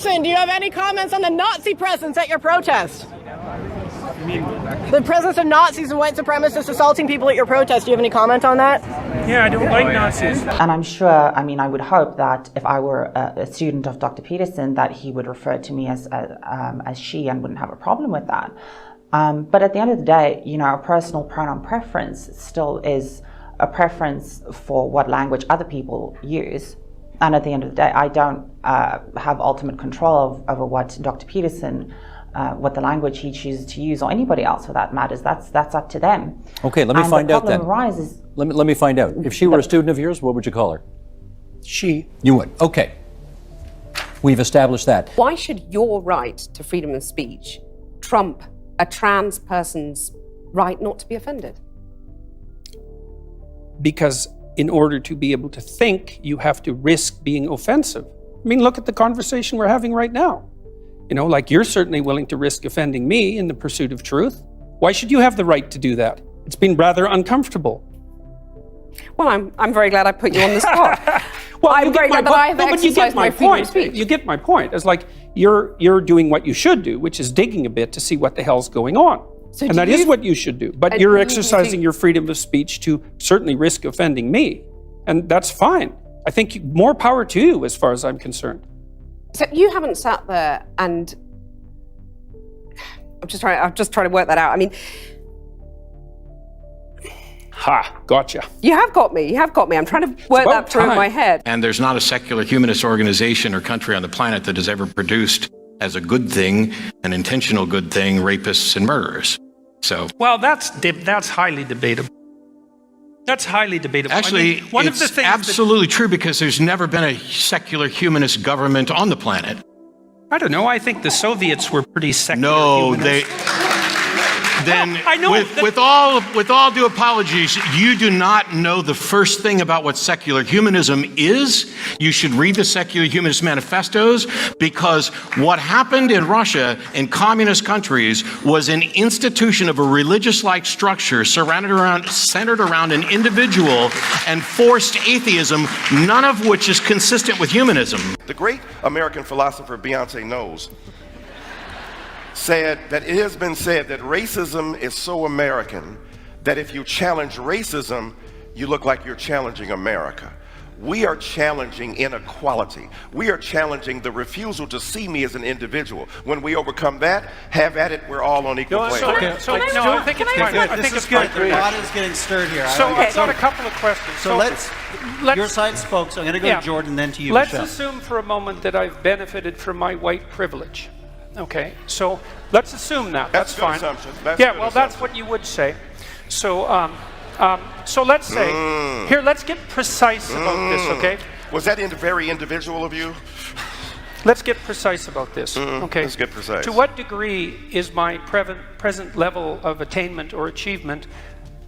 Do you have any comments on the Nazi presence at your protest? The presence of Nazis and white supremacists assaulting people at your protest. Do you have any comment on that? Yeah, I don't like Nazis. And I'm sure, I would hope that if I were a student of Dr. Peterson, that he would refer to me as she and wouldn't have a problem with that. But at the end of the day, a personal pronoun preference still is a preference for what language other people use. And at the end of the day, I don't have ultimate control over what Dr. Peterson, what the language he chooses to use, or anybody else for that matters. That's up to them. Okay, let me find out then. Arises, let me find out. If she were a student of yours, what would you call her? She. You would. Okay. We've established that. Why should your right to freedom of speech trump a trans person's right not to be offended? Because in order to be able to think, you have to risk being offensive. I mean, look at the conversation we're having right now. You're certainly willing to risk offending me in the pursuit of truth. Why should you have the right to do that? It's been rather uncomfortable. Well, I'm very glad I put you on the spot. Well, I'm very glad that I have exercised my freedom of speech. You get my point. It's like you're doing what you should do, which is digging a bit to see what the hell's going on. And that is what you should do. But you're exercising your freedom of speech to certainly risk offending me. And that's fine. I think more power to you as far as I'm concerned. So you haven't sat there and... I'm just trying to work that out. I mean... Ha, gotcha. You have got me. I'm trying to work that through in my head. And there's not a secular humanist organization or country on the planet that has ever produced as a good thing, an intentional good thing, rapists and murderers. So, well, that's highly debatable. That's highly debatable. Actually, one of the things absolutely true, because there's never been a secular humanist government on the planet. I don't know. I think the Soviets were pretty secular. No, humanists. Then, I know with all due apologies, you do not know the first thing about what secular humanism is. You should read the Secular Humanist Manifestos, because what happened in Russia and communist countries was an institution of a religious-like structure centered around an individual and forced atheism, none of which is consistent with humanism. The great American philosopher Beyonce Knowles said that it has been said that racism is so American that if you challenge racism, you look like you're challenging America. We are challenging inequality. We are challenging the refusal to see me as an individual. When we overcome that, have at it, we're all on equal plane. I think it's fine. I think it's good. The pot is getting stirred here. So I've got a couple of questions. So let's your side spoke, so I'm going to go to Jordan, then to you, Let's Michelle. assume for a moment that I've benefited from my white privilege. Okay, so let's assume that. That's fine. Assumption. That's what you would say. So, so let's say, here, let's get precise about this, okay? Was that very individual of you? Let's get precise about this, okay? Let's get precise. To what degree is my present level of attainment or achievement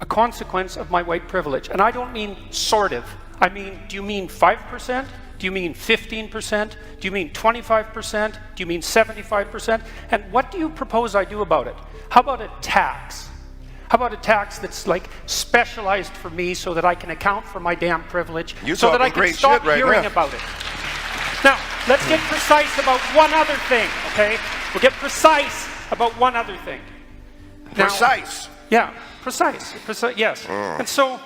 a consequence of my white privilege? And I don't mean sort of. I mean, do you mean 5%? Do you mean 15%? Do you mean 25%? Do you mean 75%? And what do you propose I do about it? How about a tax? How about a tax that's like specialized for me so that I can account for my damn privilege, so that I can stop hearing about it? Now, let's get precise about one other thing, okay? We'll get precise about one other thing. Now, Precise? Yeah, precise, yes. And so,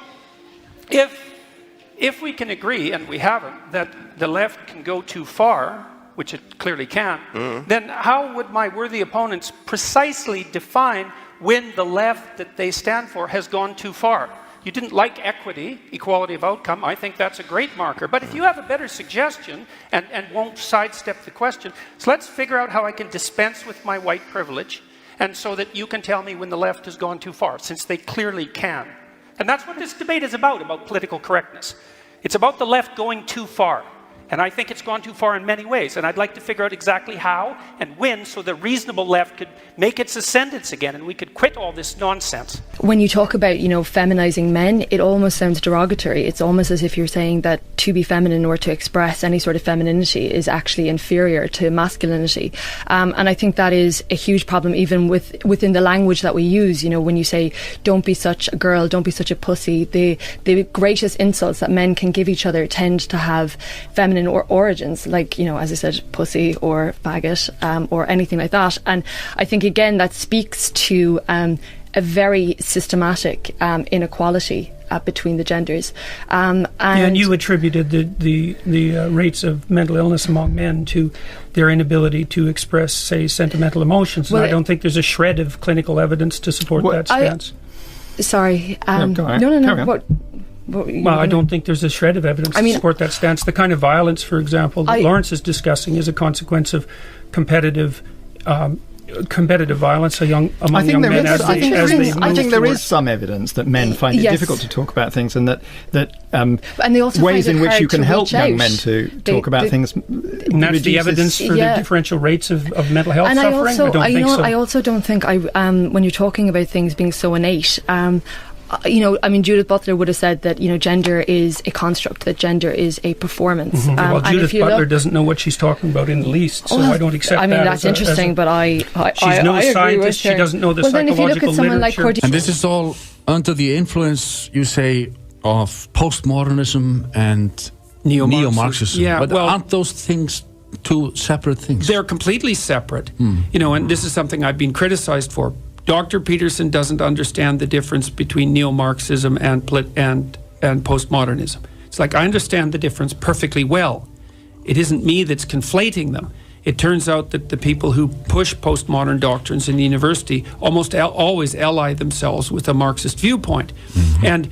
if we can agree, and we haven't, that the left can go too far, which it clearly can, then how would my worthy opponents precisely define when the left that they stand for has gone too far? You didn't like equity, equality of outcome. I think that's a great marker. But if you have a better suggestion and won't sidestep the question, so let's figure out how I can dispense with my white privilege, and so that you can tell me when the left has gone too far, since they clearly can. And that's what this debate is about political correctness. It's about the left going too far. And I think it's gone too far in many ways. And I'd like to figure out exactly how and when, so the reasonable left could make its ascendance again and we could quit all this nonsense. When you talk about, feminizing men, it almost sounds derogatory. It's almost as if you're saying that to be feminine or to express any sort of femininity is actually inferior to masculinity. And I think that is a huge problem even within the language that we use. When you say, don't be such a girl, don't be such a pussy, the greatest insults that men can give each other tend to have feminine feminine origins, like, as I said, pussy or faggot, or anything like that. And I think, again, that speaks to a very systematic inequality between the genders. And you attributed the rates of mental illness among men to their inability to express, say, sentimental emotions. And I don't think there's a shred of clinical evidence to support that stance. Sorry. No. Well, I don't think there's a shred of evidence to support that stance. The kind of violence, for example, that Lawrence is discussing is a consequence of competitive violence among young men as they move I think there towards. is some evidence that men find it difficult to talk about things, and that and they also ways find it in which hard you can to help reach young out. men to talk about things. And that's the evidence for the differential rates of mental health And suffering? I also don't think when you're talking about things being so innate, Judith Butler would have said that, gender is a construct, that gender is a performance. Well, Judith Butler doesn't know what she's talking about in the least, so I don't accept that. That's interesting, but she's no scientist, she doesn't know the psychological literature. And this is all under the influence, you say, of postmodernism and neo-Marxism. Yeah, but aren't those things two separate things? They're completely separate. And this is something I've been criticized for. Dr. Peterson doesn't understand the difference between neo-Marxism and postmodernism. It's like, I understand the difference perfectly well. It isn't me that's conflating them. It turns out that the people who push postmodern doctrines in the university almost always ally themselves with a Marxist viewpoint. And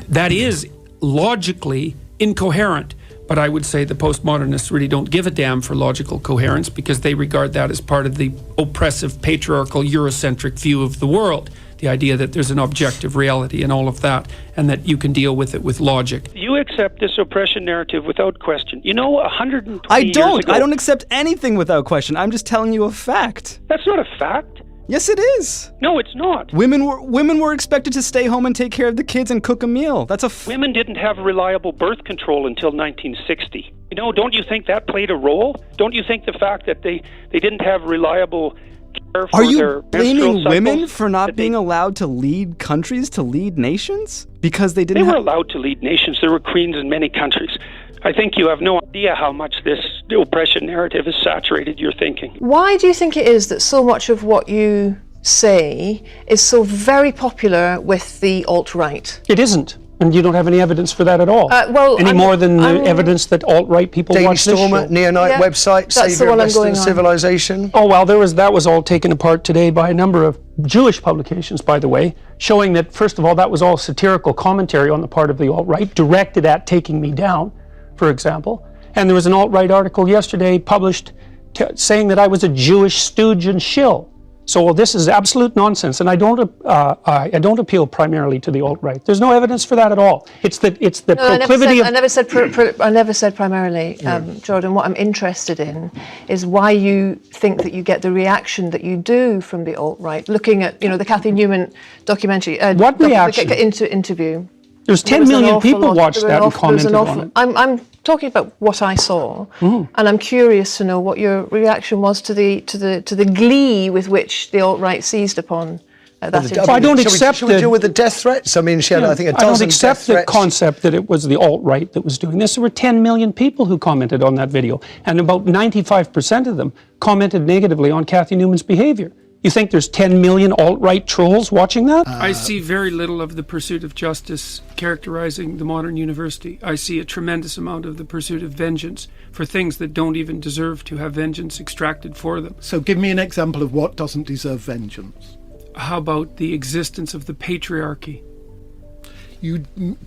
that is logically incoherent. But I would say the postmodernists really don't give a damn for logical coherence, because they regard that as part of the oppressive, patriarchal, Eurocentric view of the world. The idea that there's an objective reality and all of that, and that you can deal with it with logic. You accept this oppression narrative without question. 120 I years ago... I don't accept anything without question. I'm just telling you a fact. That's not a fact. Yes, it is. No, it's not. Women were expected to stay home and take care of the kids and cook a meal. That's Women didn't have reliable birth control until 1960. Don't you think that played a role? Don't you think the fact that they didn't have reliable care for their menstrual cycles? Are you blaming women for not being allowed to lead countries, to lead nations? Because they didn't They were allowed to lead nations. There were queens in many countries. I think you have no idea how much this oppression narrative has saturated your thinking. Why do you think it is that so much of what you say is so very popular with the alt-right? It isn't. And you don't have any evidence for that at all. More than the evidence that alt-right people watch this show. Neo-Nite website, Saviour of Western Civilization. Oh, well, that was all taken apart today by a number of Jewish publications, by the way, showing that, first of all, that was all satirical commentary on the part of the alt-right, directed at taking me down, for example. And there was an alt-right article yesterday published saying that I was a Jewish stooge and shill. So this is absolute nonsense, and I don't appeal primarily to the alt-right. There's no evidence for that at all. It's the proclivity I never said primarily, Jordan. What I'm interested in is why you think that you get the reaction that you do from the alt-right. Looking at the Cathy Newman documentary, what reaction? Interview. There's 10 million people watched that and commented on it. I'm talking about what I saw, and I'm curious to know what your reaction was to the glee with which the alt-right seized upon that interview. I don't accept Should we deal with the death threats? I mean, she had, I think, a dozen I don't accept death threats. the concept that it was the alt-right that was doing this. There were 10 million people who commented on that video, and about 95% of them commented negatively on Cathy Newman's behavior. You think there's 10 million alt-right trolls watching that? I see very little of the pursuit of justice characterizing the modern university. I see a tremendous amount of the pursuit of vengeance for things that don't even deserve to have vengeance extracted for them. So give me an example of what doesn't deserve vengeance. How about the existence of the patriarchy?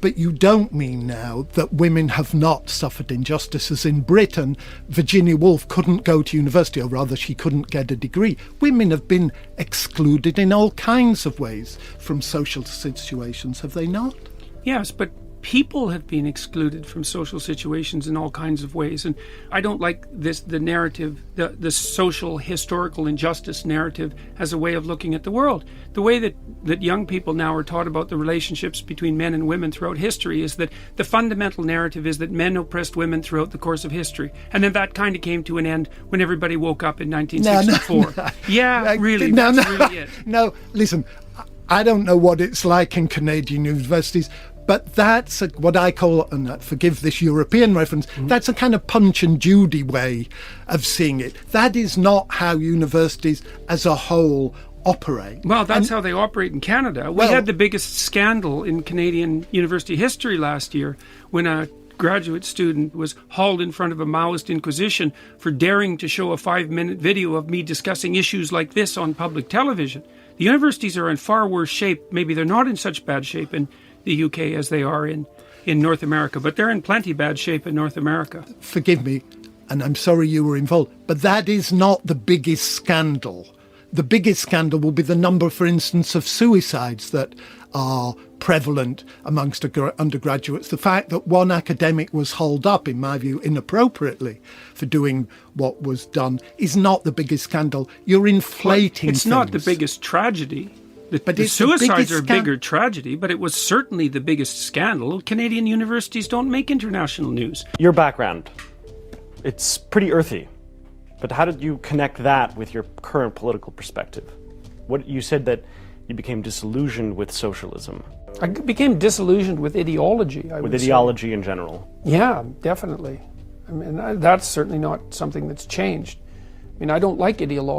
But you don't mean now that women have not suffered injustices. In Britain, Virginia Woolf couldn't go to university, or rather she couldn't get a degree. Women have been excluded in all kinds of ways from social situations, have they not? Yes, but people have been excluded from social situations in all kinds of ways. And I don't like the narrative, the social historical injustice narrative as a way of looking at the world. The way that young people now are taught about the relationships between men and women throughout history is that the fundamental narrative is that men oppressed women throughout the course of history. And then that kind of came to an end when everybody woke up in 1964. No. Yeah, really, that's really it. No, listen, I don't know what it's like in Canadian universities, But that's what I call, and forgive this European reference, that's a kind of Punch and Judy way of seeing it. That is not how universities as a whole operate. Well, that's how they operate in Canada. We had the biggest scandal in Canadian university history last year when a graduate student was hauled in front of a Maoist inquisition for daring to show a 5-minute video of me discussing issues like this on public television. The universities are in far worse shape. Maybe they're not in such bad shape in the UK as they are in North America, but they're in plenty bad shape in North America. Forgive me, and I'm sorry you were involved, but that is not the biggest scandal. The biggest scandal will be the number, for instance, of suicides that are prevalent amongst undergraduates. The fact that one academic was hauled up, in my view, inappropriately for doing what was done is not the biggest scandal. You're inflating It's things. not the biggest tragedy. The suicides are a bigger tragedy, but it was certainly the biggest scandal. Canadian universities don't make international news. Your background, it's pretty earthy. But how did you connect that with your current political perspective? What you said that you became disillusioned with socialism. I became disillusioned with ideology. With ideology in general. Yeah, definitely. I mean, that's certainly not something that's changed. I mean, I don't like ideology.